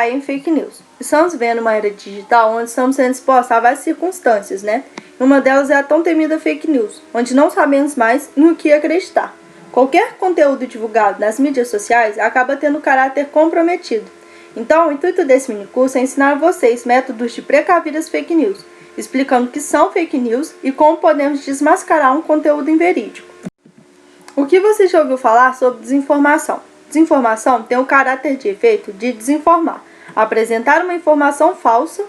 em fake news. Estamos vendo uma era digital onde estamos sendo expostos a várias circunstâncias, né? Uma delas é a tão temida fake news, onde não sabemos mais no que acreditar. Qualquer conteúdo divulgado nas mídias sociais acaba tendo caráter comprometido. Então, o intuito desse minicurso é ensinar a vocês métodos de precaver as fake news, explicando o que são fake news e como podemos desmascarar um conteúdo inverídico. O que você já ouviu falar sobre desinformação? Desinformação tem o caráter de efeito de desinformar, apresentar uma informação falsa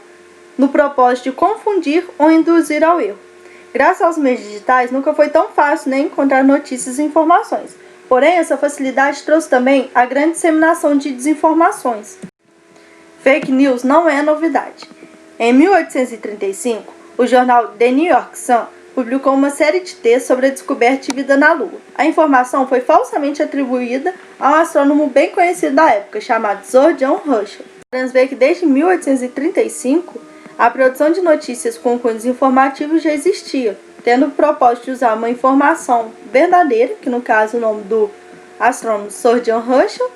no propósito de confundir ou induzir ao erro. Graças aos meios digitais, nunca foi tão fácil nem encontrar notícias e informações. Porém, essa facilidade trouxe também a grande disseminação de desinformações. Fake news não é novidade. Em 1835, o jornal The New York Sun publicou uma série de textos sobre a descoberta de vida na Lua. A informação foi falsamente atribuída a um astrônomo bem conhecido da época, chamado Sir John Herschel. Podemos ver que desde 1835, a produção de notícias com cunhos informativos já existia, tendo o propósito de usar uma informação verdadeira, que no caso o nome do astrônomo Sir John Herschel,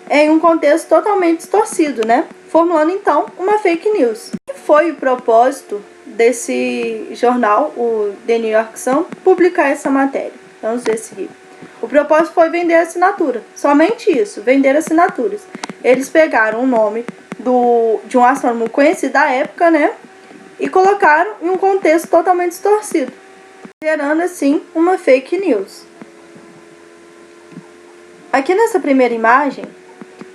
em um contexto totalmente distorcido, né? Formulando então uma fake news. O que foi o propósito desse jornal, o The New York Sun, publicar essa matéria? Vamos ver seguir. O propósito foi vender assinatura, somente isso, vender assinaturas. Eles pegaram o nome de um astrônomo conhecido da época, né, e colocaram em um contexto totalmente distorcido, gerando assim uma fake news. Aqui nessa primeira imagem,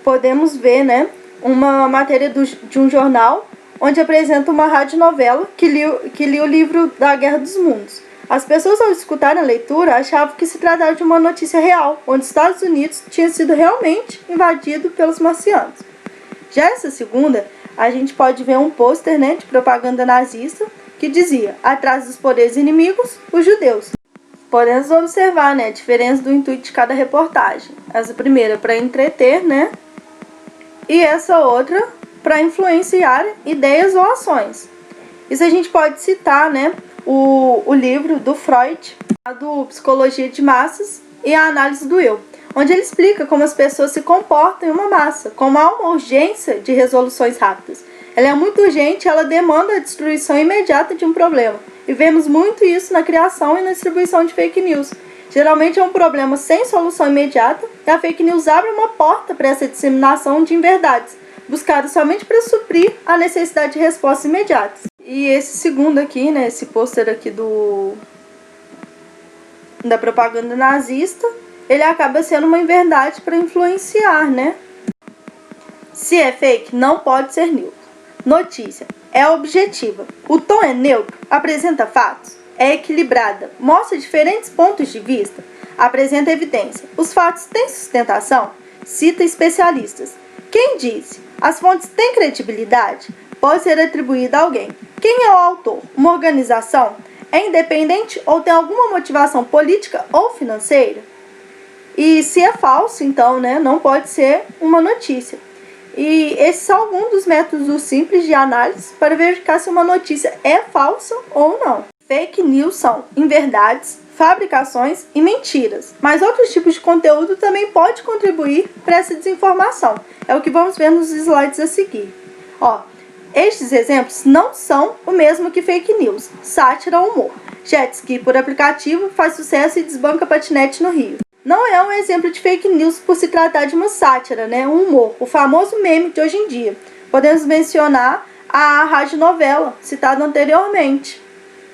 podemos ver, né, uma matéria de um jornal onde apresenta uma radionovela que lia o livro da Guerra dos Mundos. As pessoas, ao escutarem a leitura, achavam que se tratava de uma notícia real, onde os Estados Unidos tinha sido realmente invadido pelos marcianos. Já essa segunda, a gente pode ver um pôster, né, de propaganda nazista que dizia: atrás dos poderes inimigos, os judeus. Podemos observar, né, a diferença do intuito de cada reportagem. Essa primeira para entreter, né, e essa outra para influenciar ideias ou ações. Isso a gente pode citar, né, o livro do Freud, do Psicologia de Massas e a Análise do Eu, onde ele explica como as pessoas se comportam em uma massa, como há uma urgência de resoluções rápidas. Ela é muito urgente, ela demanda a destruição imediata de um problema. E vemos muito isso na criação e na distribuição de fake news. Geralmente é um problema sem solução imediata e a fake news abre uma porta para essa disseminação de inverdades, buscadas somente para suprir a necessidade de respostas imediatas. E esse segundo aqui, né, esse pôster aqui da propaganda nazista, ele acaba sendo uma inverdade para influenciar, né? Se é fake, não pode ser neutro. Notícia é objetiva. O tom é neutro, apresenta fatos, é equilibrada, mostra diferentes pontos de vista, apresenta evidência. Os fatos têm sustentação? Cita especialistas. Quem disse? As fontes têm credibilidade? Pode ser atribuída a alguém. Quem é o autor? Uma organização? É independente ou tem alguma motivação política ou financeira? E se é falso, então, né, não pode ser uma notícia. E esses são alguns dos métodos simples de análise para verificar se uma notícia é falsa ou não. Fake news são inverdades, fabricações e mentiras. Mas outros tipos de conteúdo também podem contribuir para essa desinformação. É o que vamos ver nos slides a seguir. Estes exemplos não são o mesmo que fake news, sátira ou humor. Jet ski por aplicativo faz sucesso e desbanca patinete no Rio. Não é um exemplo de fake news por se tratar de uma sátira, né? Um humor, o famoso meme de hoje em dia. Podemos mencionar a radionovela citada anteriormente,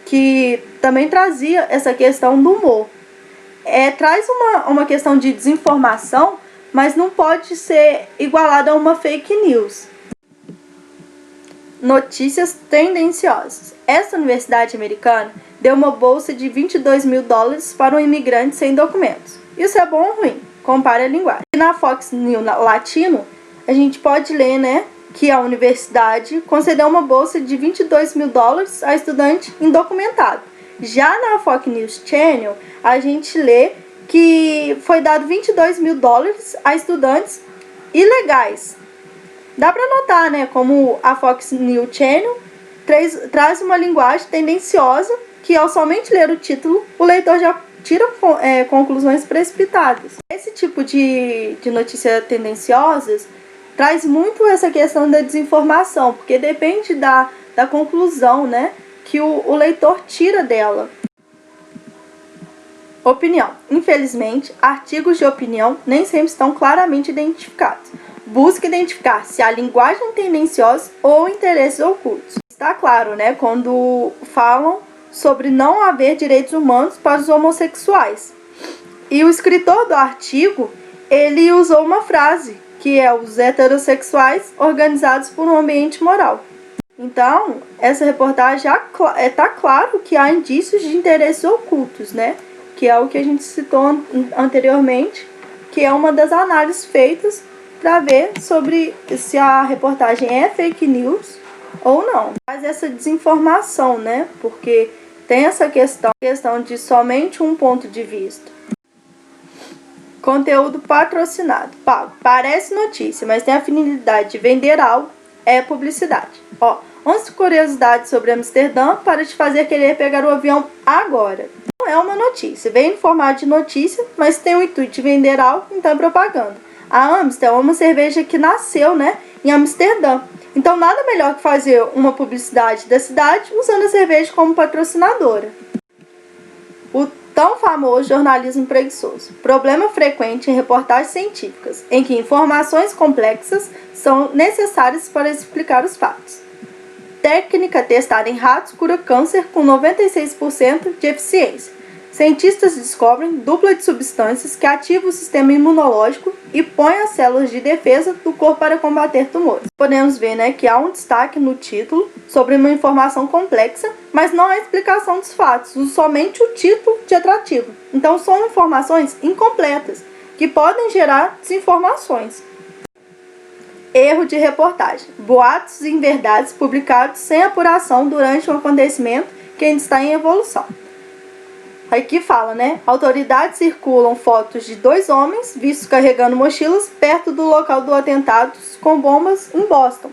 que também trazia essa questão do humor. Traz uma questão de desinformação, mas não pode ser igualada a uma fake news. Notícias tendenciosas. Essa universidade americana deu uma bolsa de $22 mil para um imigrante sem documentos. Isso é bom ou ruim? Compare a linguagem. E na Fox News Latino, a gente pode ler, né, que a universidade concedeu uma bolsa de $22 mil a estudante indocumentado. Já na Fox News Channel, a gente lê que foi dado $22 mil a estudantes ilegais. Dá para notar, né, como a Fox News Channel traz uma linguagem tendenciosa que, ao somente ler o título, o leitor já tira conclusões precipitadas. Esse tipo de notícias tendenciosas traz muito essa questão da desinformação, porque depende da conclusão, né, que o leitor tira dela. Opinião. Infelizmente, artigos de opinião nem sempre estão claramente identificados. Busque identificar se há linguagem tendenciosa ou interesses ocultos. Está claro, né, quando falam sobre não haver direitos humanos para os homossexuais. E o escritor do artigo, ele usou uma frase, que é os heterossexuais organizados por um ambiente moral. Então, essa reportagem está claro que há indícios de interesses ocultos, né? Que é o que a gente citou anteriormente, que é uma das análises feitas para ver sobre se a reportagem é fake news ou não. Mas essa desinformação, né? Porque tem essa questão de somente um ponto de vista. Conteúdo patrocinado, pago. Parece notícia, mas tem a finalidade de vender algo, é publicidade. 11 curiosidades sobre Amsterdã para te fazer querer pegar o avião agora. Não é uma notícia, vem em formato de notícia, mas tem o intuito de vender algo, então é propaganda. A Amstel é uma cerveja que nasceu, né, em Amsterdã. Então nada melhor que fazer uma publicidade da cidade usando a cerveja como patrocinadora. O tão famoso jornalismo preguiçoso. Problema frequente em reportagens científicas, em que informações complexas são necessárias para explicar os fatos. Técnica testada em ratos cura câncer com 96% de eficiência. Cientistas descobrem dupla de substâncias que ativam o sistema imunológico e põem as células de defesa do corpo para combater tumores. Podemos ver, né, que há um destaque no título sobre uma informação complexa, mas não há explicação dos fatos, somente o título de atrativo. Então são informações incompletas, que podem gerar desinformações. Erro de reportagem. Boatos e inverdades publicados sem apuração durante um acontecimento que ainda está em evolução. Aqui fala, né? Autoridades circulam fotos de 2 homens vistos carregando mochilas perto do local do atentado com bombas em Boston.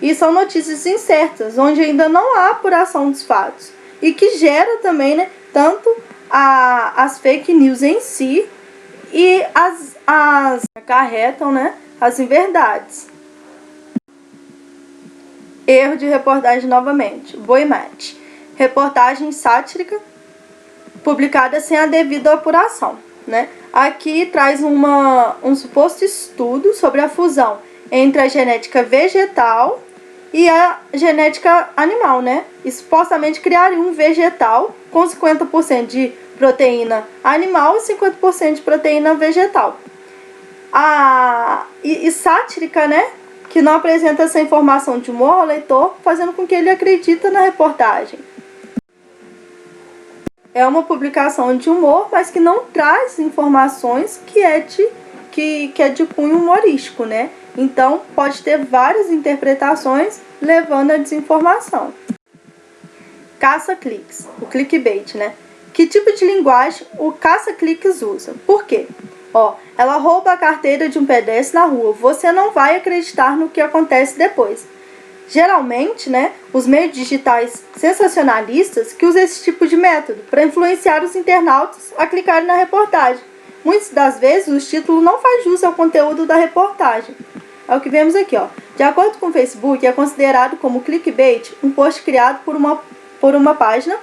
E são notícias incertas, onde ainda não há apuração dos fatos. E que gera também, né, tanto as fake news em si e as acarretam, né, as inverdades. Erro de reportagem novamente. Boimate. Reportagem sátrica publicada sem a devida apuração, né? Aqui traz um suposto estudo sobre a fusão entre a genética vegetal e a genética animal, né? E supostamente criaria um vegetal com 50% de proteína animal e 50% de proteína vegetal. E sátrica, né? Que não apresenta essa informação de humor ao leitor, fazendo com que ele acredite na reportagem. É uma publicação de humor, mas que não traz informações que é de cunho humorístico, né? Então, pode ter várias interpretações, levando à desinformação. Caça-cliques, o clickbait, né? Que tipo de linguagem o caça-cliques usa? Por quê? Ela rouba a carteira de um pedestre na rua. Você não vai acreditar no que acontece depois. Geralmente, né, os meios digitais sensacionalistas que usam esse tipo de método para influenciar os internautas a clicarem na reportagem. Muitas das vezes, o título não faz jus ao conteúdo da reportagem. É o que vemos aqui, De acordo com o Facebook, é considerado como clickbait um post criado por uma página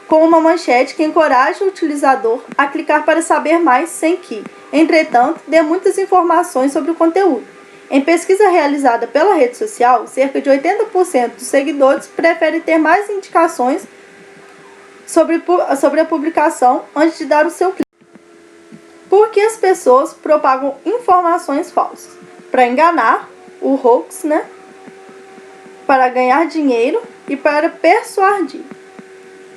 com uma manchete que encoraja o utilizador a clicar para saber mais sem que, entretanto, dê muitas informações sobre o conteúdo. Em pesquisa realizada pela rede social, cerca de 80% dos seguidores preferem ter mais indicações sobre a publicação antes de dar o seu clique. Por que as pessoas propagam informações falsas? Para enganar, o hoax, né? Para ganhar dinheiro e para persuadir,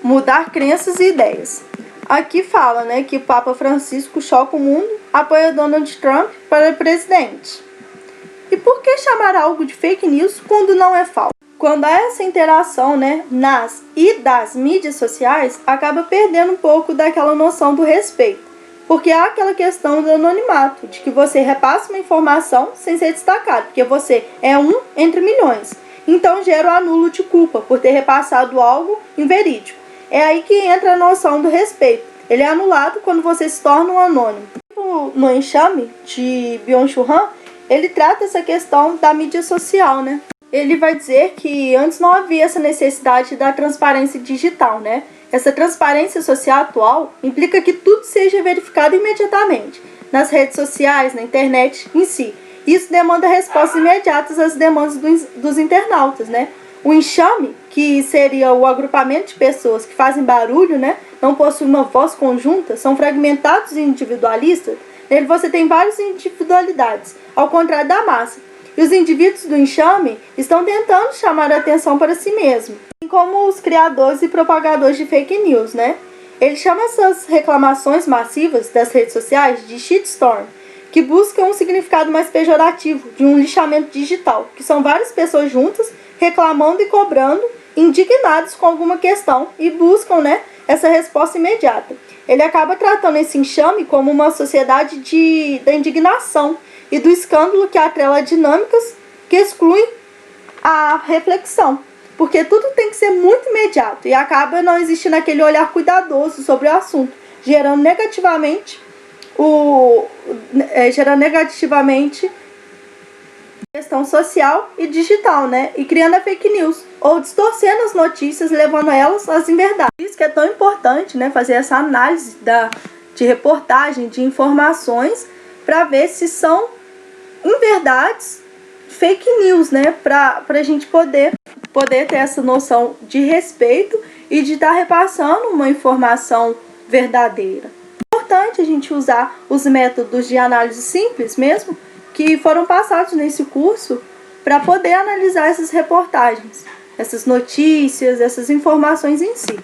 mudar crenças e ideias. Aqui fala, né, que o Papa Francisco choca o mundo, apoia Donald Trump para presidente. E por que chamar algo de fake news quando não é falso? Quando há essa interação, né, nas e das mídias sociais, acaba perdendo um pouco daquela noção do respeito. Porque há aquela questão do anonimato, de que você repassa uma informação sem ser destacado, porque você é um entre milhões. Então gera o anulo de culpa por ter repassado algo inverídico. É aí que entra a noção do respeito. Ele é anulado quando você se torna um anônimo. No Enxame, de Byung-Chul Han, ele trata essa questão da mídia social, né? Ele vai dizer que antes não havia essa necessidade da transparência digital, né? Essa transparência social atual implica que tudo seja verificado imediatamente, nas redes sociais, na internet em si. Isso demanda respostas imediatas às demandas dos internautas, né? O enxame, que seria o agrupamento de pessoas que fazem barulho, né? Não possuem uma voz conjunta, são fragmentados e individualistas. Nele você tem várias individualidades, ao contrário da massa. E os indivíduos do enxame estão tentando chamar a atenção para si mesmos, assim como os criadores e propagadores de fake news, né? Ele chama essas reclamações massivas das redes sociais de shitstorm, que buscam um significado mais pejorativo de um lixamento digital, que são várias pessoas juntas reclamando e cobrando, indignados com alguma questão e buscam, né, essa resposta imediata. Ele acaba tratando esse enxame como uma sociedade da indignação e do escândalo que atrela dinâmicas que excluem a reflexão, porque tudo tem que ser muito imediato e acaba não existindo aquele olhar cuidadoso sobre o assunto, gerando negativamente questão social e digital, né? E criando a fake news, ou distorcendo as notícias, levando elas às inverdades. Por isso que é tão importante, né, fazer essa análise de reportagem, de informações, para ver se são inverdades, fake news, né? Para a gente poder ter essa noção de respeito e de estar repassando uma informação verdadeira. É importante a gente usar os métodos de análise simples mesmo, que foram passados nesse curso, para poder analisar essas reportagens, essas notícias, essas informações em si.